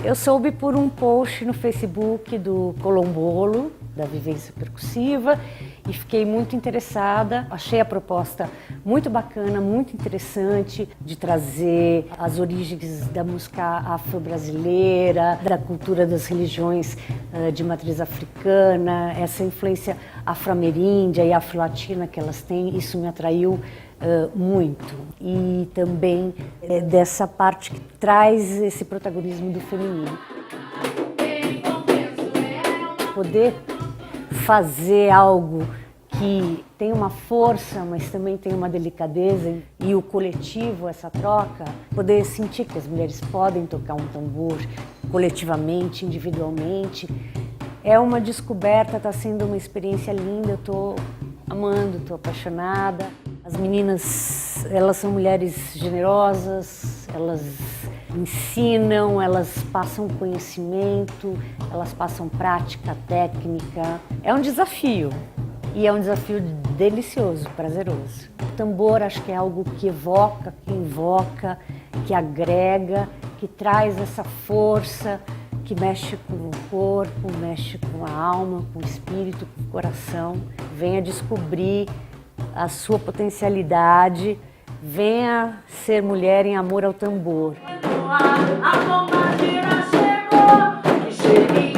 Eu soube por um post no Facebook do Colombolo, da Vivência Percussiva, e fiquei muito interessada. Achei a proposta muito bacana, muito interessante, de trazer as origens da música afro-brasileira, da cultura das religiões de matriz africana, essa influência afro-ameríndia e afro-latina que elas têm, isso me atraiu muito. E também dessa parte que traz esse protagonismo do feminino. Poder fazer algo que tem uma força, mas também tem uma delicadeza, e o coletivo, essa troca, poder sentir que as mulheres podem tocar um tambor coletivamente, individualmente, é uma descoberta, está sendo uma experiência linda, eu estou amando, estou apaixonada. As meninas, elas são mulheres generosas, elas ensinam, elas passam conhecimento, elas passam prática, técnica. É um desafio, e é um desafio delicioso, prazeroso. O tambor acho que é algo que evoca, que invoca, que agrega, que traz essa força, que mexe com o corpo, mexe com a alma, com o espírito, com o coração. Venha descobrir a sua potencialidade, venha ser mulher em amor ao tambor. A pombagira chegou, que chegue